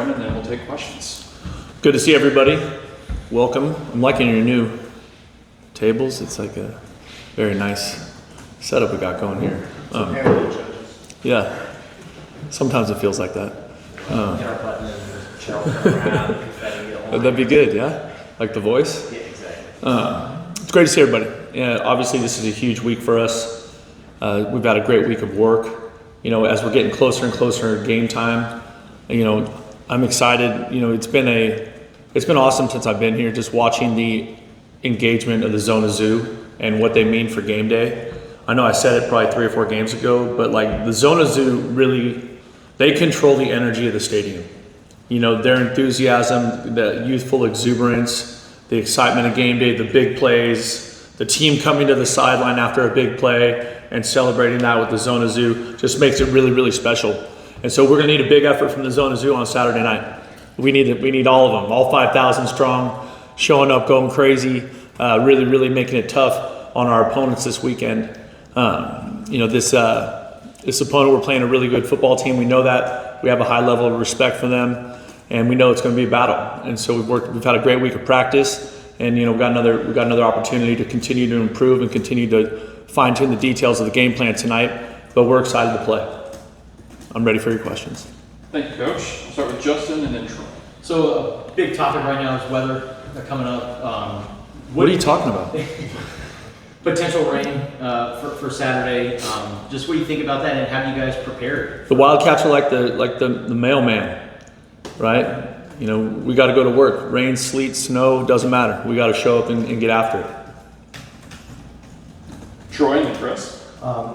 program, and then we'll take questions. Good to see everybody. Welcome. I'm liking your new tables. It's like a very nice setup we got going here. Yeah. Sometimes it feels like that. That'd be good, yeah? Like The Voice? Yeah, exactly. It's great to see everybody. Yeah, obviously this is a huge week for us. We've had a great week of work. You know, as we're getting closer and closer to game time, you know, I'm excited. You know, it's been awesome since I've been here, just watching the engagement of the Zona Zoo and what they mean for game day. I know I said it probably 3 or 4 games ago, but like the Zona Zoo really, they control the energy of the stadium. You know, their enthusiasm, the youthful exuberance, the excitement of game day, the big plays, the team coming to the sideline after a big play and celebrating that with the Zona Zoo just makes it really, really special. And so we're gonna need a big effort from the Zona Zoo on Saturday night. We need all of them, all 5,000 strong, showing up, going crazy, really, really making it tough on our opponents this weekend. You know, this opponent, we're playing a really good football team. We know that. We have a high level of respect for them, and we know it's going to be a battle. And so we've had a great week of practice, and you know, we got another opportunity to continue to improve and continue to fine tune the details of the game plan tonight. But we're excited to play. I'm ready for your questions. Thank you, Coach. I'll start with Justin and then Troy. So a big topic right now is weather coming up. What are you talking about? Potential rain for Saturday. Just what do you think about that, and have you guys prepared? The Wildcats are like the mailman, right? You know, we got to go to work. Rain, sleet, snow, doesn't matter. We got to show up and get after it. Troy and then Chris.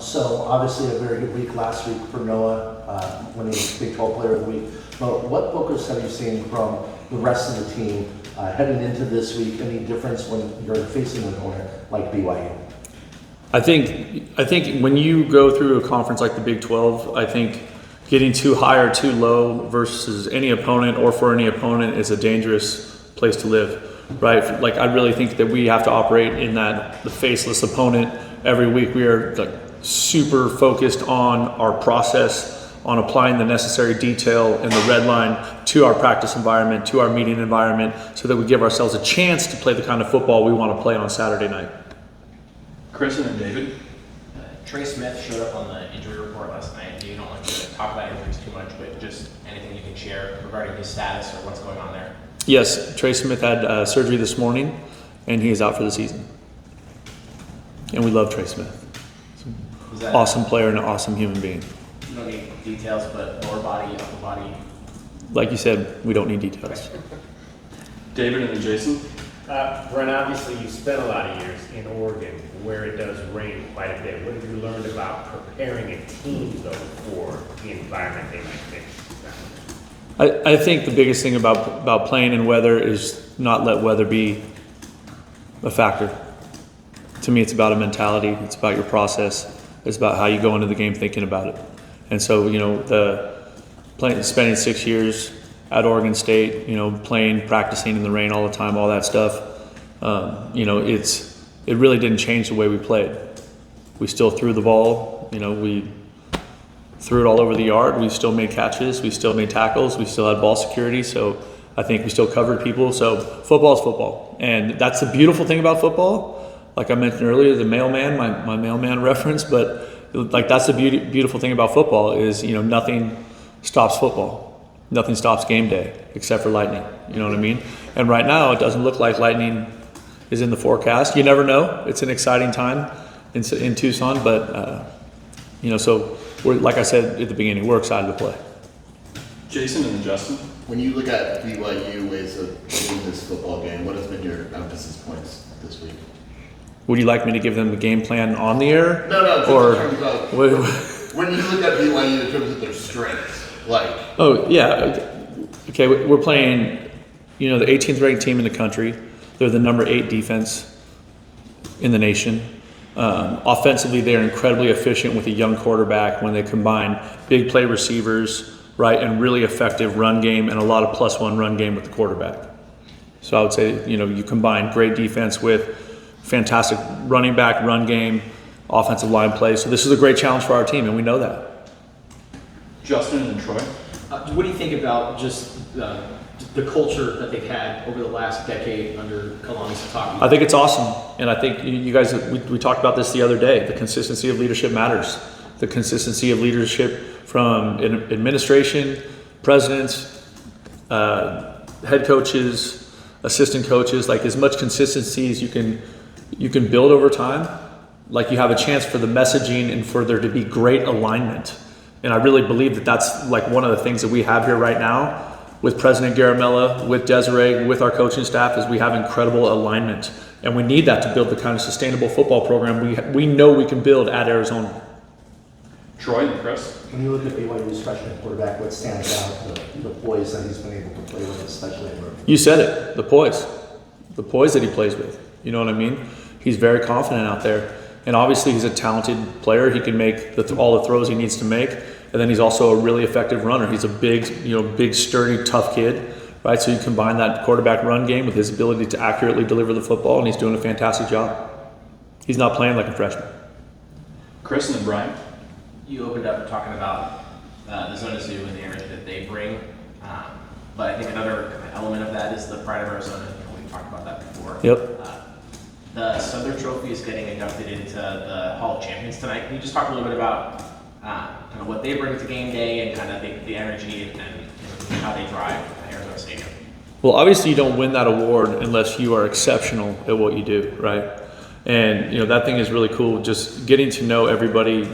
So obviously a very good week last week for Noah, winning Big 12 Player of the Week. But what focus have you seen from the rest of the team heading into this week? Any difference when you're facing an opponent like BYU? I think when you go through a conference like the Big 12, I think getting too high or too low versus any opponent or for any opponent is a dangerous place to live, right? Like I really think that we have to operate in the faceless opponent every week. We are like super focused on our process, on applying the necessary detail and the red line to our practice environment, to our meeting environment, so that we give ourselves a chance to play the kind of football we want to play on Saturday night. Chris and then David. Trey Smith showed up on the injury report last night. You don't like to talk about injuries too much, but just anything you can share regarding his status or what's going on there. Yes, Trey Smith had surgery this morning, and he is out for the season. And we love Trey Smith. Awesome player and an awesome human being. You don't need details, but lower body, upper body. Like you said, we don't need details. David and then Jason. Brent, obviously you spent a lot of years in Oregon where it does rain quite a bit. What have you learned about preparing a team, though, for the environment they might face? I think the biggest thing about playing in weather is not let weather be a factor. To me, it's about a mentality. It's about your process. It's about how you go into the game thinking about it. And so, you know, spending 6 years at Oregon State, you know, practicing in the rain all the time, all that stuff, you know, it really didn't change the way we played. We still threw the ball, you know, we threw it all over the yard. We still made catches. We still made tackles. We still had ball security. So I think we still covered people. So football is football. And that's the beautiful thing about football. Like I mentioned earlier, the mailman, my mailman reference, but like that's the beautiful thing about football is, you know, nothing stops football. Nothing stops game day except for lightning. You know what I mean? And right now it doesn't look like lightning is in the forecast. You never know. It's an exciting time in Tucson, but you know, so we're, like I said at the beginning, we're excited to play. Jason and then Justin. When you look at BYU ways of winning this football game, what has been your emphasis points this week? Would you like me to give them the game plan on the air? No. Or in terms of, when you look at BYU in terms of their strengths, like. Oh yeah, okay. We're playing, you know, the 18th ranked team in the country. They're the number 8 defense in the nation. Offensively, they're incredibly efficient with a young quarterback when they combine big play receivers, right, and really effective run game and a lot of +1 run game with the quarterback. So I would say, you know, you combine great defense with fantastic running back, run game, offensive line play. So this is a great challenge for our team, and we know that. Justin and Troy. What do you think about just the culture that they've had over the last decade under Kalani Sitake? I think it's awesome, and I think you guys, we talked about this the other day. The consistency of leadership matters. The consistency of leadership from administration, presidents, head coaches, assistant coaches, like as much consistency as you can build over time. Like you have a chance for the messaging and for there to be great alignment. And I really believe that that's like one of the things that we have here right now with President Garamella, with Desiree, with our coaching staff, is we have incredible alignment. And we need that to build the kind of sustainable football program we know we can build at Arizona. Troy and Chris. When you look at BYU's freshman quarterback, what stands out, the poise that he's been able to play with, especially at Murphy? You said it, the poise that he plays with. You know what I mean? He's very confident out there. And obviously he's a talented player. He can make all the throws he needs to make. And then he's also a really effective runner. He's a big, sturdy, tough kid, right? So you combine that quarterback run game with his ability to accurately deliver the football, and he's doing a fantastic job. He's not playing like a freshman. Chris and then Brian. You opened up talking about the Zona Zoo and the energy that they bring. But I think another kind of element of that is the pride of Arizona. We've talked about that before. Yep. The Southern Trophy is getting inducted into the Hall of Champions tonight. Can you just talk a little bit about kind of what they bring to game day and kind of the energy and how they drive Arizona Stadium? Well, obviously you don't win that award unless you are exceptional at what you do, right? And that thing is really cool. Just getting to know everybody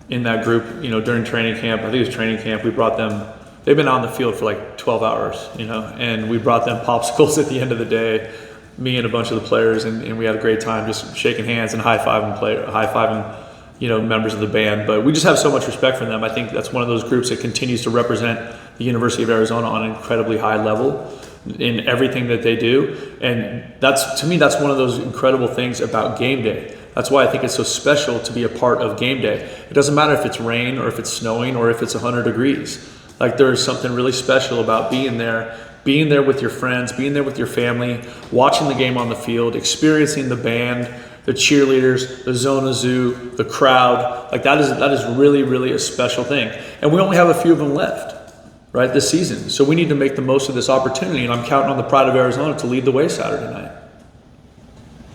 in that group. During training camp, I think it was training camp. We brought them. They've been on the field for like 12 hours, and we brought them popsicles at the end of the day. Me and a bunch of the players, and we had a great time just shaking hands and high-fiving members of the band. But we just have so much respect for them. I think that's one of those groups that continues to represent the University of Arizona on an incredibly high level in everything that they do. And to me, that's one of those incredible things about game day. That's why I think it's so special to be a part of game day. It doesn't matter if it's rain or if it's snowing or if it's 100 degrees. Like there's something really special about being there with your friends, being there with your family, watching the game on the field, experiencing the band, the cheerleaders, the Zona Zoo, the crowd. Like that is really, really a special thing. And we only have a few of them left, right, this season. So we need to make the most of this opportunity, and I'm counting on the pride of Arizona to lead the way Saturday night.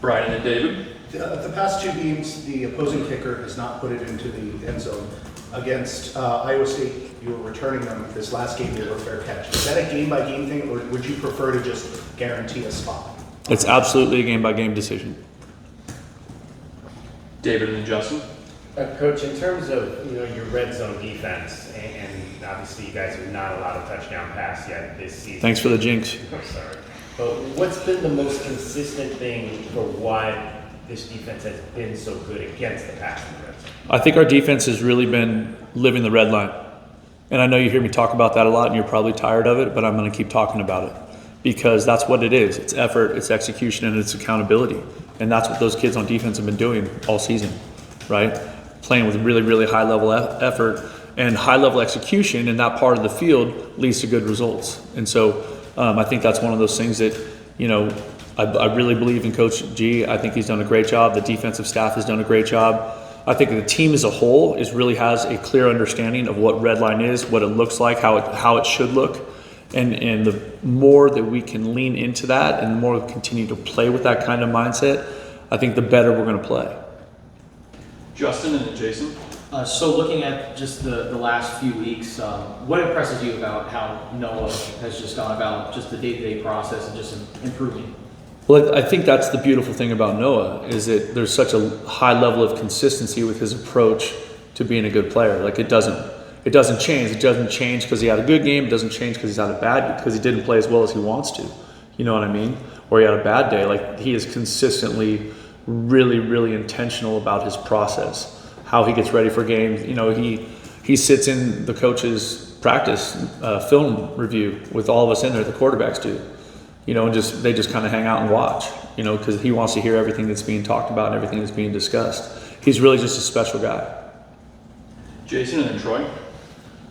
Brian and David. The past two games, the opposing kicker has not put it into the end zone. Against Iowa State, you were returning them. This last game, they were fair catch. Is that a game-by-game thing, or would you prefer to just guarantee a spot? It's absolutely a game-by-game decision. David and then Justin. Coach, in terms of your red zone defense, and obviously you guys have not allowed a touchdown pass yet this season. Thanks for the jinx. I'm sorry. But what's been the most consistent thing for why this defense has been so good against the pass in the red zone? I think our defense has really been living the red line. And I know you hear me talk about that a lot and you're probably tired of it, but I'm going to keep talking about it because that's what it is. It's effort, it's execution, and it's accountability. And that's what those kids on defense have been doing all season, right? Playing with really, really high level effort and high level execution in that part of the field leads to good results. And so I think that's one of those things that, I really believe in Coach G. I think he's done a great job. The defensive staff has done a great job. I think the team as a whole really has a clear understanding of what red line is, what it looks like, how it should look. And the more that we can lean into that and the more we continue to play with that kind of mindset, I think the better we're going to play. Justin and then Jason. So looking at just the last few weeks, what impresses you about how Noah has just gone about just the day-to-day process and just improving? Well, I think that's the beautiful thing about Noah is that there's such a high level of consistency with his approach to being a good player. Like it doesn't change. It doesn't change because he had a good game. It doesn't change because he's had a bad because he didn't play as well as he wants to. You know what I mean? Or he had a bad day. Like he is consistently really, really intentional about his process, how he gets ready for games. He sits in the coach's practice film review with all of us in there. The quarterbacks do. And they just kind of hang out and watch, because he wants to hear everything that's being talked about and everything that's being discussed. He's really just a special guy. Jason and then Troy.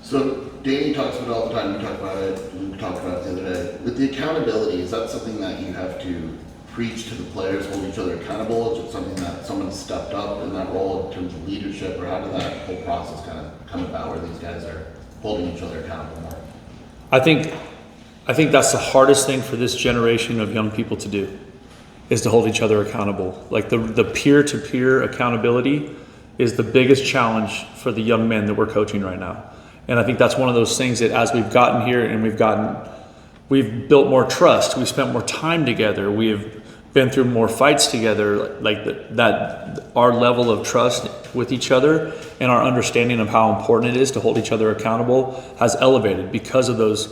So Danny talks about it all the time. We talk about it. We talked about it the other day. With the accountability, is that something that you have to preach to the players, hold each other accountable? Is it something that someone stepped up in that role in terms of leadership, or how did that whole process kind of come about where these guys are holding each other accountable more? I think that's the hardest thing for this generation of young people to do, is to hold each other accountable. Like the peer-to-peer accountability is the biggest challenge for the young men that we're coaching right now. And I think that's one of those things that as we've gotten here and we've built more trust, we've spent more time together, we've been through more fights together, like that our level of trust with each other and our understanding of how important it is to hold each other accountable has elevated because of those.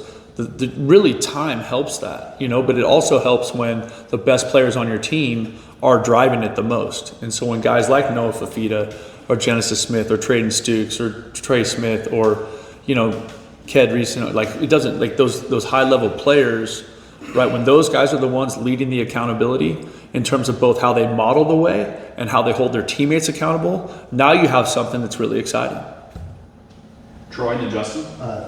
Really time helps that, but it also helps when the best players on your team are driving it the most. And so when guys like Noah Fafita or Genesis Smith or Trayden Stukes or Trey Smith or, Ked recently, like it doesn't, like those high level players, right? When those guys are the ones leading the accountability in terms of both how they model the way and how they hold their teammates accountable, now you have something that's really exciting. Troy and then Justin.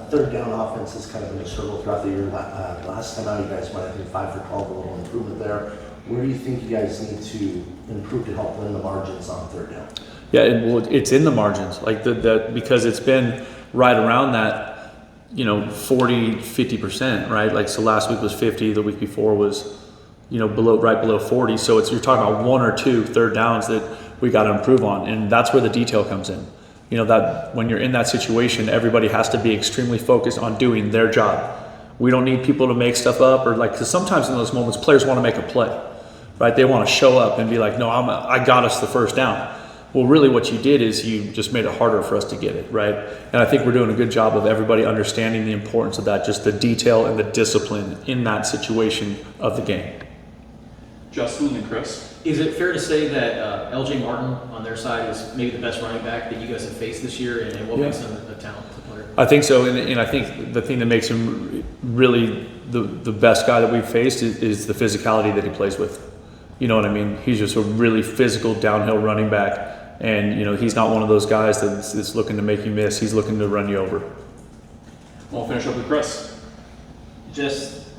Third down offense has kind of been a struggle throughout the year. Last time out, you guys went, I think, 5 for 12, a little improvement there. Where do you think you guys need to improve to help win the margins on third down? Yeah, it's in the margins, like because it's been right around that, 40, 50%, right? Like, so last week was 50, the week before was, right below 40. So you're talking about 1 or 2 third downs that we got to improve on. And that's where the detail comes in. That when you're in that situation, everybody has to be extremely focused on doing their job. We don't need people to make stuff up because sometimes in those moments, players want to make a play, right? They want to show up and be like, no, I got us the first down. Well, really what you did is you just made it harder for us to get it, right? And I think we're doing a good job of everybody understanding the importance of that, just the detail and the discipline in that situation of the game. Justin and Chris. Is it fair to say that LJ Martin on their side is maybe the best running back that you guys have faced this year, and what makes him a talented player? I think so, and I think the thing that makes him really the best guy that we've faced is the physicality that he plays with. You know what I mean? He's just a really physical downhill running back. And, he's not one of those guys that's looking to make you miss. He's looking to run you over. We'll finish up with Chris. Just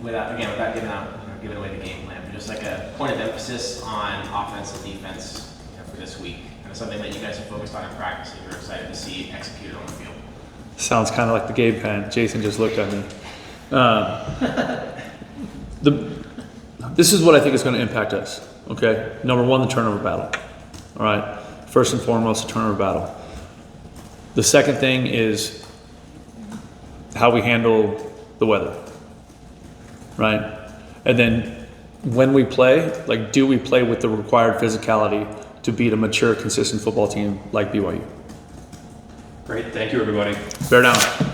without giving away the game plan, but just like a point of emphasis on offense and defense for this week, and something that you guys are focused on in practice and you're excited to see executed on the field. Sounds kind of like the game plan. Jason just looked at me. This is what I think is going to impact us. Okay, number 1, the turnover battle. All right, first and foremost, the turnover battle. The second thing is how we handle the weather, right? And then when we play, do we play with the required physicality to beat a mature, consistent football team like BYU? Great, thank you everybody. Bear down.